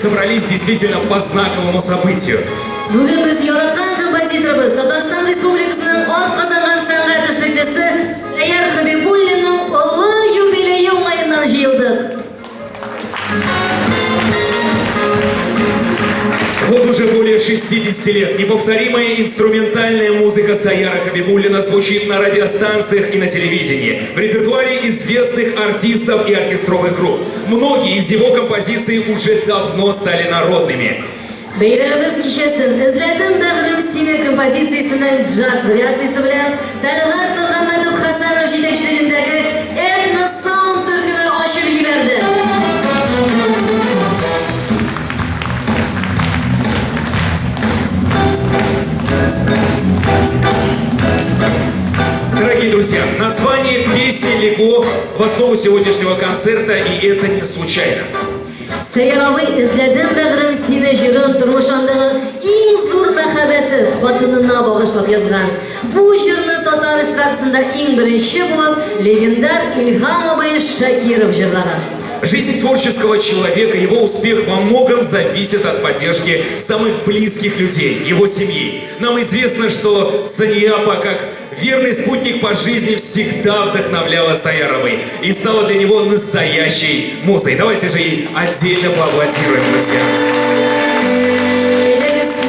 собрались действительно по знаковому событию. Бүгін біз яратқан композиторымыз Татарстан Республикасының атқазанған сәнғат ішлеклесі Саяр Хабибуллинның ұлы юбилейі оңайынан жиылдық. Вот уже более 60 лет неповторимая инструментальная музыка Саяра Хабибуллина звучит на радиостанциях и на телевидении, в репертуаре известных артистов и оркестровых групп. Многие из его композиций уже давно стали народными. Бейрамыз кешесін «Izledim Bağrım Seni» композициясының джаз вариациясы белән Талгат Мөхәммәдов Хасанов җитәкчелегендәге «Этно Саунд» төркеме ачып җибәрде. Дорогие друзья, название песни легло в основу сегодняшнего концерта, и это не случайно. Сәйяр «Izledim Bağrım Seni» җырын тормышындагы иң зур мәхәббәте хатынына багышлап язган. Бу җырны татар эстрадасында иң беренче булып легендар Илһам абый Шакиров җырлаган. Жизнь творческого человека, его успех во многом зависит от поддержки самых близких людей, его семьи. Нам известно, что Саньяпа, как верный спутник по жизни, всегда вдохновляла Саяровой и стала для него настоящей музой. Давайте же ей отдельно поаплодируем, друзья.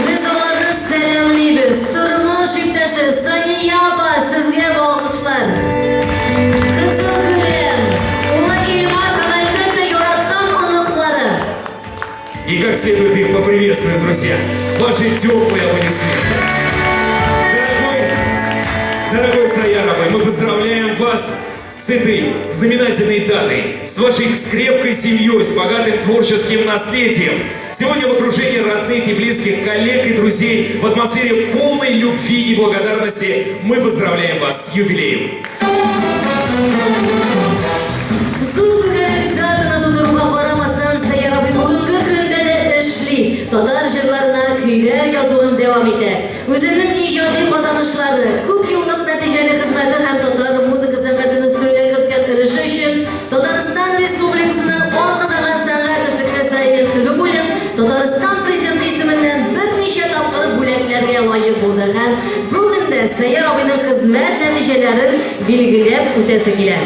Biz onları сәламлыйбыз. Тормыш иптәше Саньяпа, сезгә алкышлар. И как следует их поприветствуем, друзья. Ваши теплые аплодисменты. Дорогой Саяровой, мы поздравляем вас с этой знаменательной датой, с вашей крепкой семьей, с богатым творческим наследием. Сегодня в окружении родных и близких коллег и друзей, в атмосфере полной любви и благодарности мы поздравляем вас с юбилеем. Татар җырларына көйләр язуын дәвам итә. Үзенең иҗади казанышлары, күп еллык нәтиҗәле хезмәте һәм татар музыка сәнгатен үстерүгә керткән өлеше өчен Татарстан Республикасының атказанган сәнгать эшлеклесе Саяр Хабибуллин Татарстан президенты исеменнән берничә тапкыр бүләкләргә лаек булды һәм бүген дә Саяр абыйның хезмәт нәтиҗәләрен билгеләп үтәсе килә.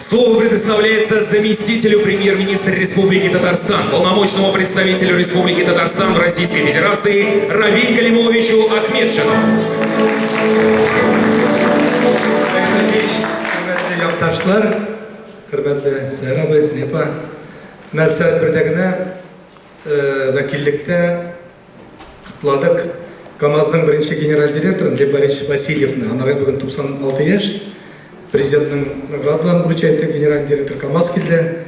Слово предоставляется заместителю премьер-министра Республики Татарстан, полномочному представителю Республики Татарстан в Российской Федерации Равиль Калимовичу Ахмедшину. Hürmetli yaptaşlar, hürmetli Seyar abi, Nepa, Nelsat Birdegine vekillikte kutladık. Kamaz'ın birinci general direktörü Лебарич Васильевны, anara bugün 96 yaş. Президенттің наградаларын вручает генеральный директор КамАЗ келді.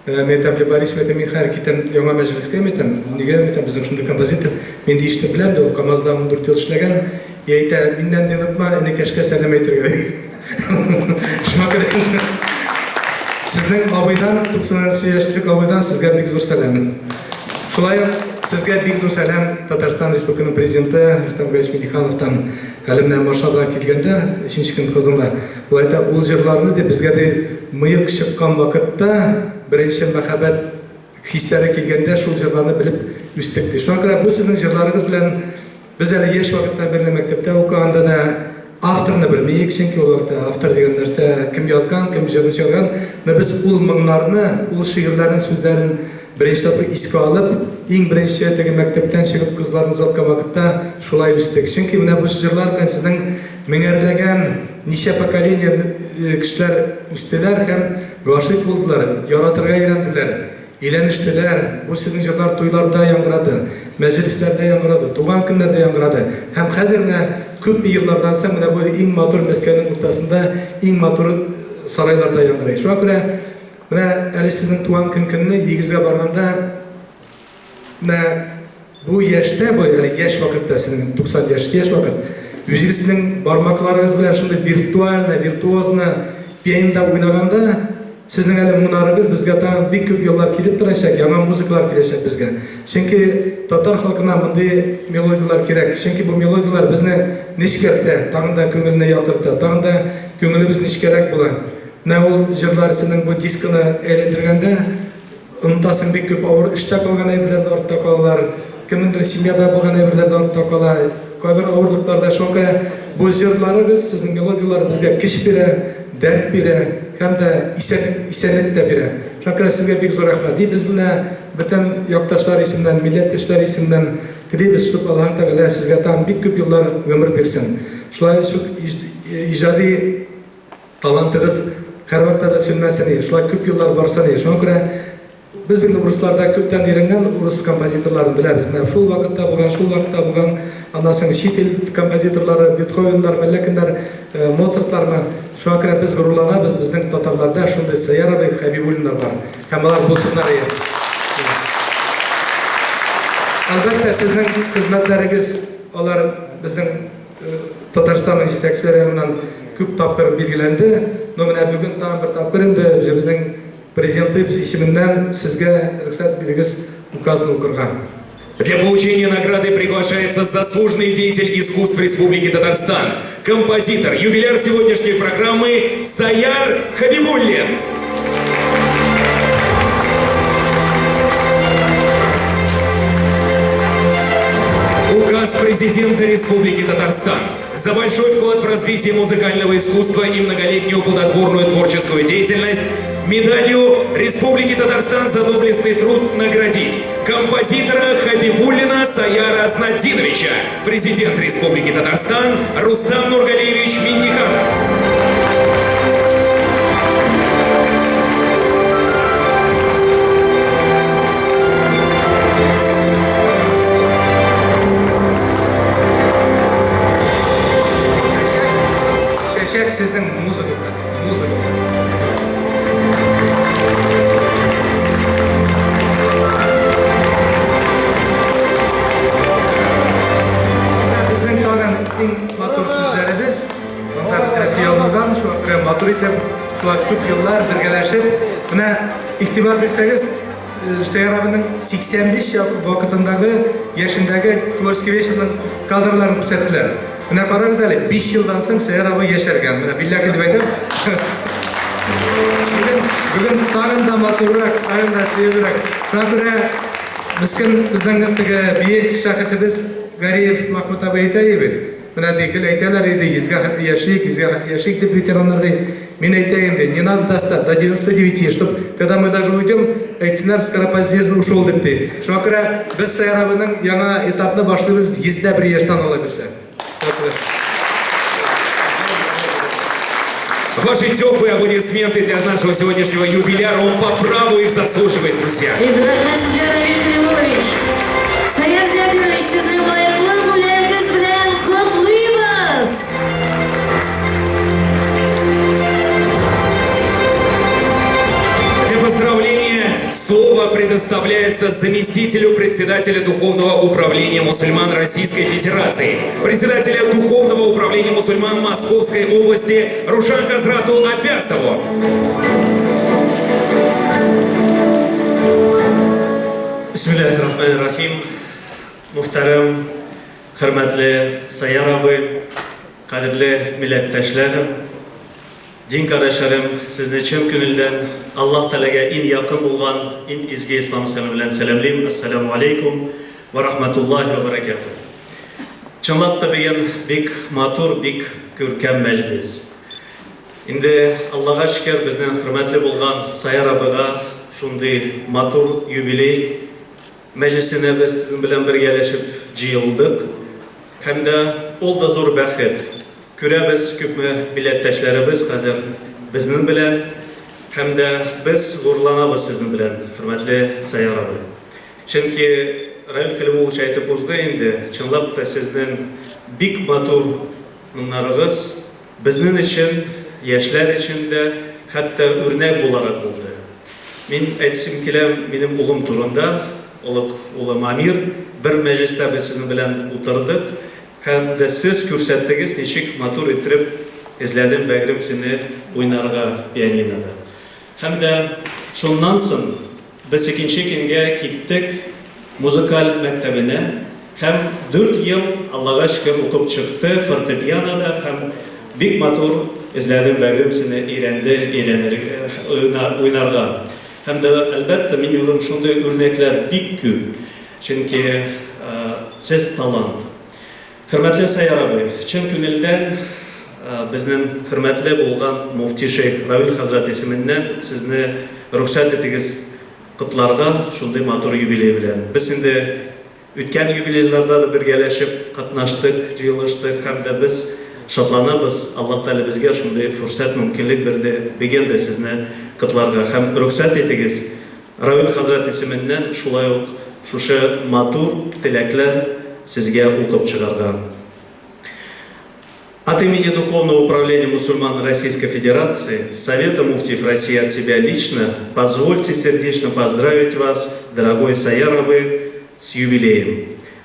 Мен там Лебарич, мен һәр китем яңа мәҗлескә мен неге безнең шундый композитор, мен диште беләм дә КамАЗда 14 ел эшләгән. Әйтә, миннән дә онытма, энекәшкә сәлам әйтергә. Шуңа күрә сезнең абыйдан 90 яшьлек абыйдан сезгә бик зур сәлам. Шулай сезгә бик зур сәлам Татарстан Республикасының президенты Рөстәм Миңнехановтан. Әлемнән машинада килгәндә, 3нче көн Казанда, булайта ул җырларны да безгә дә мыек чыккан вакытта, беренче мәхәббәт хисләре килгәндә шул җырларны белеп үстек ди. Шуңа күрә бу сезнең җырларыгыз белән без әле яшь вакыттан бирле мәктәптә укыганда да авторны белмәйек, чөнки ул вакытта автор дигән нәрсә кем язган, кем җырны чыгарган, без ул моңнарны, ул шигырьләрнең сүзләрен беренче тапкыр искә алып, иң беренче теге мәктәптән чыгып кызларны заткан вакытта шулай үстек. Чөнки менә бу җырлар белән сезнең меңәрләгән ничә поколение кешеләр үстеләр һәм гашыйк булдылар, яратырга өйрәнделәр, өйләнештеләр. Бу сезнең җырлар туйларда яңгырады, мәҗлесләрдә яңгырады, туган көннәрдә яңгырады. Һәм хәзер менә күп еллардан соң менә бу иң матур Мәскәүнең уртасында иң матур сарайларда яңгырый. Шуңа күрә менә әле сезнең туган көнне егезгә барганда бу яшьтә, бу әле яшь вакытта, сезнең 90 яшь вакыт, үзегезнең бармакларыгыз белән шундый виртуально, виртуозно пианинода уйнаганда, сезнең әле моңнарыгыз безгә тагын бик күп еллар килеп торачак, яңа музыкалар киләчәк безгә. Чөнки татар халкына мондый мелодиялар кирәк. Чөнки бу мелодиялар безне ничкәртә, тагын да күңелне ялтырта, тагын да күңелебез ничкәрәк була. Менә ул җырлар сезнең бу дисканы әйләндергәндә Unutaсын бик күп авыр эштә калган әйберләр артта калалар. Кемнеңдер семьяда булган әйберләр артта кала. Кайбер авырлыкларда шуңа күрә бу җырларыгыз, сезнең мелодиялар безгә көч бирә, дәрт бирә һәм дә исәнлек тә бирә. Шуңа күрә сезгә бик зур рәхмәт. Без белән бөтен якташлар исемнән, милләттәшләр исемнән телибез, чтобы Аллаһ Тәгалә сезгә там бик күп еллар гомер бирсен. Шулай иҗади талантыгыз һәрвакытта да сүнмәсен, шулай күп еллар барсын. Шуңа күрә biz bir Ruslarda köpten öğrengen Rus kompozitorlarını biliriz. Şul vakıtta bulgan, anasının şitil kompozitorları, Beethoven'lar, Mellekinler, Mozart'lar mı? Şu an kadar biz gururlanabız, bizden Tatarlarda şunda Sayara ve Habibulinler var. Hem onlar bulsunlar ya. Elbette sizin hizmetleriniz, onlar bizden Tatarstan'ın yetekçilerinden küp tapkır bilgilendi. Nomine bugün tam bir tapkır indi, bizden Президенты isiminden sizge рөхсәт бирегез указын укырга. Для получения награды приглашается заслуженный деятель искусств Республики Татарстан, композитор, юбиляр сегодняшней программы Саяр Хабибуллин. Указ президента Республики Татарстан за большой вклад в развитие музыкального искусства и многолетнюю плодотворную творческую деятельность медалью Республики Татарстан за доблестный труд наградить композитора Хабибуллина Саяра Аснатдиновича, президент Республики Татарстан Рустам Нургалиевич Минниханов. Şeşek sizin muzunuzda. Bizden kalan en matur sözlerimiz, onda bitiresi yazılgan, şu an matur itip, şu an küp yıllar birgeleşip, buna ihtibar verseniz, Sayar abinin 85 vakıtındaki, yaşındaki Kıvırskiviş'in kadrlarını gösterdiler. Buna kararız hali, 5 yıldan sonra Sayar abi yaşarken, buna billahi edip edip. Bugün tağın da maturak, tağın da sevirak. Şuna göre, bizden büyük şahısımız Gariyev Mahmut abi aytaydı. Buna dekil aytaylar idi, 100 yaşayık деп ветеранlar deydi. Men aytayım deydi, не надо достать до 99, чтобы, когда мы даже уйдем, айтсынар Скоропадзин ушел депті. Шуңа күрә, біз Sayar abының яңа этапны башлыйбыз 101 яшьтан ала берсе. Ваши теплые аплодисменты для нашего сегодняшнего юбиляра, он по праву их заслуживает, друзья. Sayar Aznatdinovich, sizning loyiqli bo'lagingiz bilan qutlaymiz. Для поздравления слово предоставляется заместителю председателя Духовного управления мусульман Российской Федерации, председателя Духовного управления мусульман Московской области Рушан Казрату Абясову. Bismillahirrahmanirrahim. Muhterem, hürmetli Sayar abi, kadirli milletteşler, din kardeşlerim, sizin için gönülden Allah Teala'ya en yakın bulgan, en izgi İslam selamıyla selamlayayım. Esselamu Aleyküm ve Rahmetullahi ve Berekatuhu. Çınlap tabiyen bik matur, bik görkem meclis. Şimdi Allah'a şükür bizden hürmetli bulgan Sayar abiga şundi matur jubiley meclisine biz sizin bilen birleşip jıyıldık. Hem de ol da zor bəxet. Görəbiz köpmü milletteşlerimiz hazır bizden bilen hem de biz gururlanabız sizin bilen hürmetli Sayar abi. Çünkü Raül Kelimoğlu aytып uzdu indi. Çınlap da sizden bik matur nunlarınız bizden için, yaşlar için de hatta örnek bularak oldu. Men aytsim kelem benim ulum turunda, ulum Amir, bir mecliste biz sizin bilen oturduk. Hem de siz kürsəttiniz, neçik matur ettirip izledim bəgrim seni oynarga pianinada. Hem de şundan sonra biz ikinci günge gittik muzikal mektebine. Hem 4 yıl Allah'a şükür okup çıktı fortepianoda hem bik matur izledim bəgrim seni eğrendi, oynarga. Hem de elbette min yılım şunda örnekler bik köp. Çünkü siz talant. Hürmetli Sayar abi, çın künilden bizden hürmetli bulgan Mufti Şeyh Ravil Hazret isminden sizni ruhsat etiniz kutlarga şunday matur юбилей bilen. Biz şimdi ötken юбилейларда da birgeleşip katnaştık, jyılıştık hem de biz şatlanabız. Allah Teala bizge şunday fırsat mümkünlik berdi degen de sizni kutlarga hem ruhsat etiniz. Ravil Hazret isminden şulay ok şuşa matur tilekler sizge okup çıkargan. От имени Духовного управления мусульман Российской Федерации, Совета муфтиев России от себя лично, позвольте сердечно поздравить вас, дорогой Сайарабы, с юбилеем.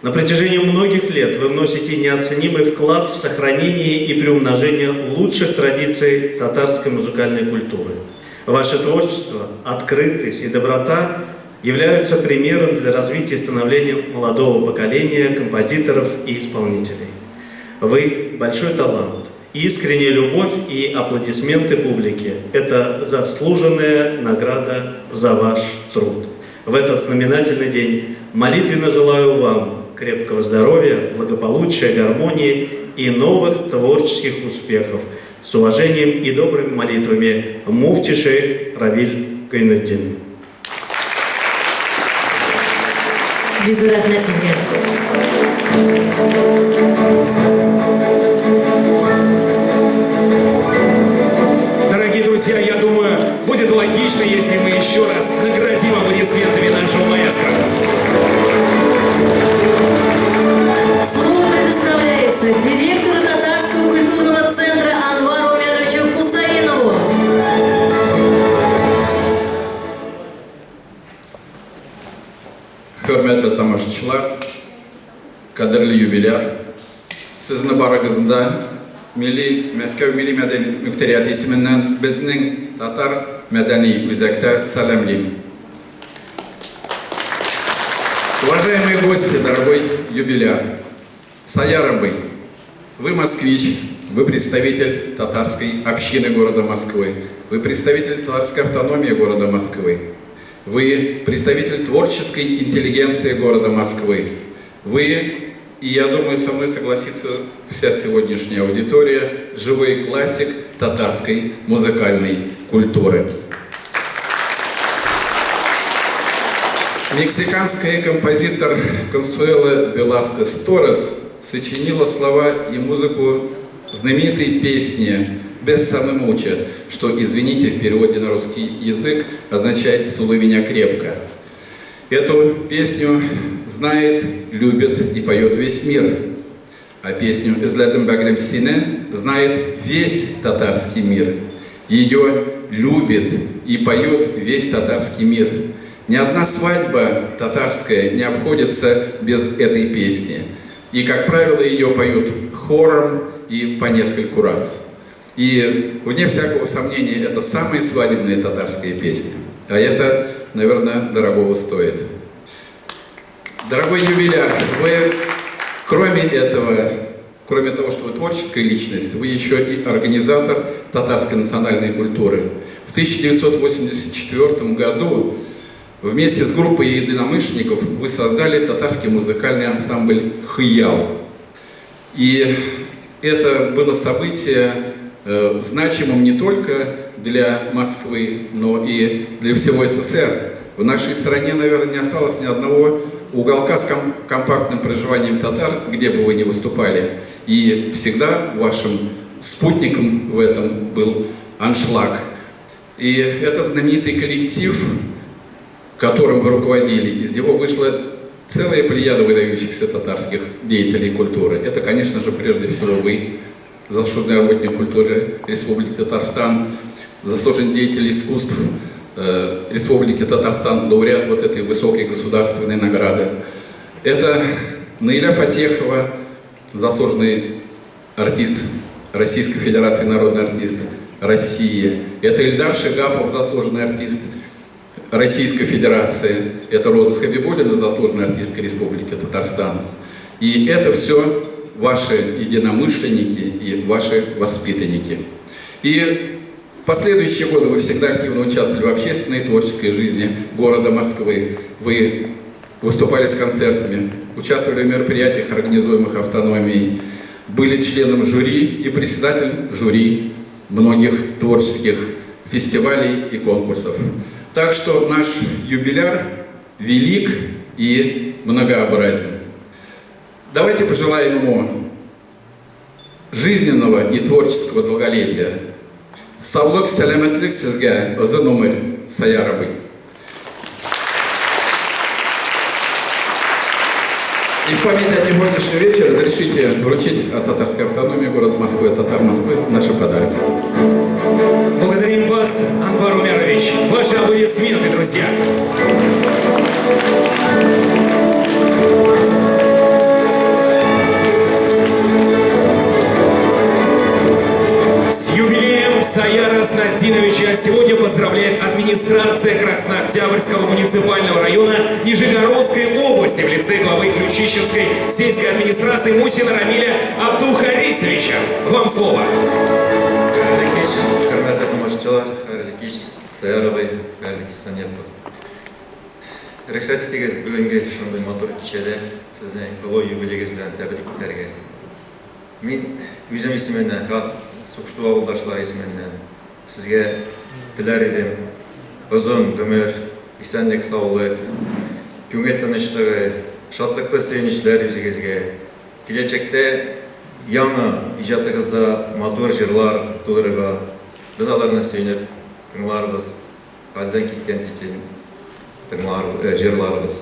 На протяжении многих лет вы вносите неоценимый вклад в сохранение и приумножение лучших традиций татарской музыкальной культуры. Ваше творчество, открытость и доброта являются примером для развития и становления молодого поколения композиторов и исполнителей. Вы большой талант, искренняя любовь и аплодисменты публики – это заслуженная награда за ваш труд. В этот знаменательный день молитвенно желаю вам крепкого здоровья, благополучия, гармонии и новых творческих успехов. С уважением и добрыми молитвами, муфти шейх Равиль Гайнутдин. Biz rahmet sizge. Дорогие друзья, я думаю, будет логично, если мы еще раз наградим аплодисментами нашего маэстро. Слово предоставляется директору Татарского культурного центра Анвару Умяровичу Хусаинову. Hürmetli тамашачылар, қадірлі юбиляр, сіздің барыңызда Мәскеу Милли мәдени муфтият исеменнән безнең татар мәдәни үзәктә сәламлыйм. Уважаемые гости, дорогой юбиляр, Сайарабы, вы москвич, вы представитель татарской общины города Москвы, вы представитель татарской автономии города Москвы. Вы представитель творческой интеллигенции города Москвы. Вы, и я думаю, со мной согласится вся сегодняшняя аудитория, живой классик татарской музыкальной культуры. Мексиканский композитор Консуэла Веласкес Торрес сочинила слова и музыку знаменитой песни «Без самомуча», что, извините, в переводе на русский язык означает «Целуй меня крепко». Эту песню знает, любит и поет весь мир. А песню «Изледем багрем сине» знает весь татарский мир. Ее любит и поет весь татарский мир. Ни одна свадьба татарская не обходится без этой песни. И, как правило, ее поют хором и по нескольку раз. И, вне всякого сомнения, это самая свадебная татарская песня. А это, наверное, дорогого стоит. Дорогой юбиляр, вы, кроме этого, кроме того, что вы творческая личность, вы еще и организатор татарской национальной культуры. В 1984 году вместе с группой единомышленников вы создали татарский музыкальный ансамбль «Хыял». И это было событие значимым не только для Москвы, но и для всего СССР. В нашей стране, наверное, не осталось ни одного уголка с компактным проживанием татар, где бы вы ни выступали. И всегда вашим спутником в этом был аншлаг. И этот знаменитый коллектив, которым вы руководили, из него вышла целая плеяда выдающихся татарских деятелей культуры. Это, конечно же, прежде всего вы, заслуженный работник культуры Республики Татарстан, заслуженный деятель искусств Республики Татарстан, лауреат вот этой высокой государственной награды. Это Наиля Фатехова, заслуженный артист Российской Федерации, народный артист России. Это Ильдар Шигапов, заслуженный артист Российской Федерации. Это Роза Хабибуллина, заслуженная артистка Республики Татарстан. И это все ваши единомышленники и ваши воспитанники. И В последующие годы вы всегда активно участвовали в общественной и творческой жизни города Москвы. Вы выступали с концертами, участвовали в мероприятиях, организуемых автономией, были членом жюри и председателем жюри многих творческих фестивалей и конкурсов. Так что наш юбиляр велик и многообразен. Давайте пожелаем ему жизненного и творческого долголетия. Саулык, сәләмәтлек сезгә, озын өмір, Сая Рабый. И в память о сегодняшнем вечере разрешите вручить от татарской автономии города Москвы, татар Москвы, наши подарки. Благодарим вас, Анвар Умярович. Ваши аплодисменты, друзья. С юбилеем Саяра Снатиновича сегодня поздравляет администрация Краснооктябрьского муниципального района Нижегородской области в лице главы Ключищенской сельской администрации Мусина Рамиля Абдухарисовича. Вам слово. Қайырлы кеш, құрметті тамашашылар, қайырлы кеш, Сая Рабый, қайырлы кеш, Санепа. Рөхсәт итегез бүгінгі шындай матур кешеде сіздің ұлы юбилейіңіз белән тәбрик итәргә. Мин үзем исеменнән, Суксу авылдашлар исеменнән сезгә теләр идем озын гомер, исәнлек, саулык, күңел тынычлыгы, шатлыклы сөенечләр үзегезгә. Киләчәктә яңа иҗатыгызда матур җырлар тудырырга, без аларны сөенеп тыңларбыз, хәлдән киткән титен җырларбыз.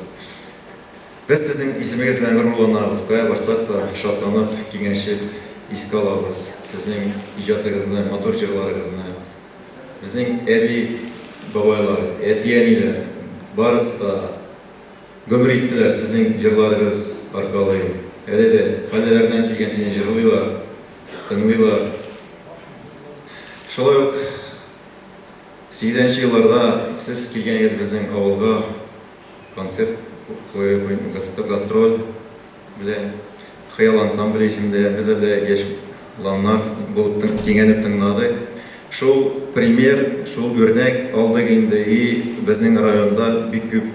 Без сезнең исемегез белән горурланабыз, кая барсак та шатланып, киңәшеп искә алабыз. Сезнең иҗатыгызны, матур җырларыгызны. Безнең әби, бабайлар, әти-әниләр барысы да гомер иттеләр сезнең җырларыгыз аркылы. Әле дә хәлләрдән килгән тиен җырлыйлар, тыңлыйлар. Шулай ук 80-нче елларда сез килгәнегез безнең авылга концерт, гастроль белән Хыял ансамбле исемендә без дә яшь ланнар булып киңәнеп тыңладык. Шул пример, шул үрнәк алдык инде и безнең районда бик күп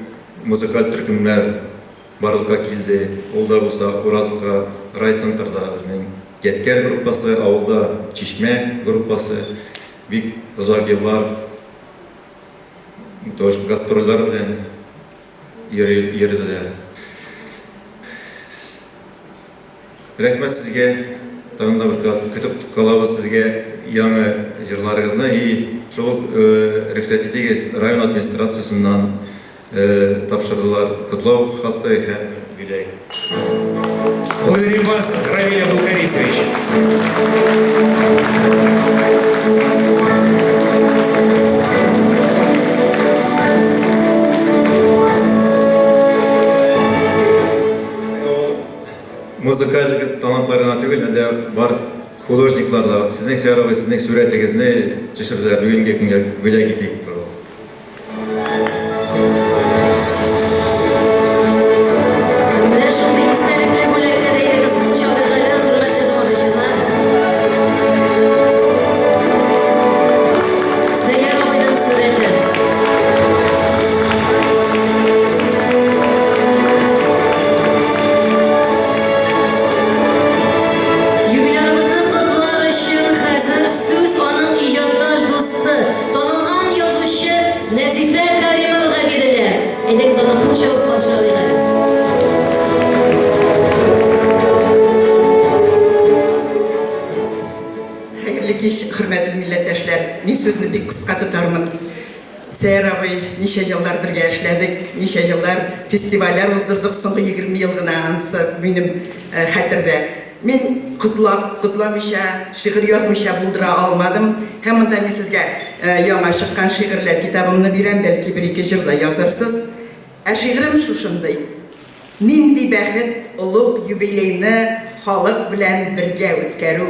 музыкаль төркемнәр барлыкка килде. Ул да булса Уразылга райцентрда безнең Кәткәр группасы, авылда Чишмә группасы бик озак еллар тоже гастрольләр белән йөрделәр. Рәхмәт сезгә, тагын да бер көтеп калабыз сезгә яңа җырларыгызны и шул рөхсәт итегез район администрациясеннән тапшырдылар. Котлау халкы һәм юбилей. Благодарим вас, Рамиль Абдухарисович. Музыкаль талантларына түгел, әдә бар художниклар да сезнең Сая Рабый сезнең сурәтегезне төшерделәр. Бүгенге көнгә бүләк итик. Менә шундый истәлекле бүләкләр әйдәгез кучабызлар, хөрмәтле тамашачылар. Сая Рабыйның сурәте. Юбилейimizni qutlар өчен хәзер сүз аның иҗатташ дусты, танылган язучы Назифа Каримовага бирелә. Әйдәгез аны кул чабып каршы алыйк. Хәерле кич, хөрмәтле милләттәшләр. Мин сүзне бик кыска тотармын. Сая Рабый, ничә еллар бергә эшләдек, ничә еллар фестивальләр уздырдык, соңгы 20 ел гына ансы минем хәтердә. Мин кутламыйча, шигырь язмыйча булдыра алмадым. Һәм монда мин сезгә яңа чыккан шигырьләр китабымны бирәм, бәлки бер-ике җырда язарсыз. Ә шигырем шушындый. Нинди бәхет олуг юбилейны халык белән бергә үткәрү.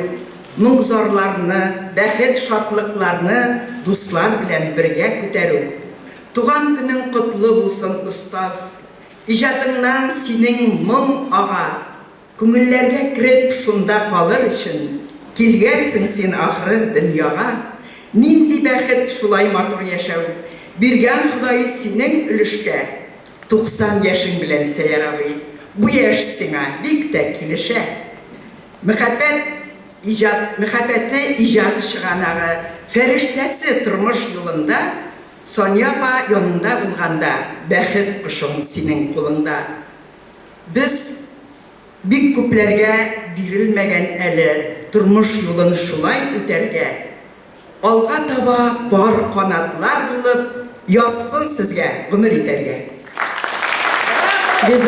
Моң-зарларны, бәхет шатлыкларны дуслар белән бергә күтәрү. Туган көнең котлы булсын, устаз. Иҗатыңнан синең моң ага. Күңелләргә кирип шунда калыр өчен. Килгәнсең син ахры дөньяга. Нинди бәхет шулай матур яшәү. Биргән Ходай синең өлешкә. 90 яшең белән Сәяр абый. Бу яшь сиңа бик тә килешә. Мәхәббәте иҗат чыганагы, фәрештәсе тормыш юлында, Соня апа янында булганда, бәхет ошың синең кулыңда. Без бик күпләргә бирелмәгән әле тормыш юлын шулай үтәргә. Алга таба бар канатлар булып, язсын сезгә гомер итәргә. Без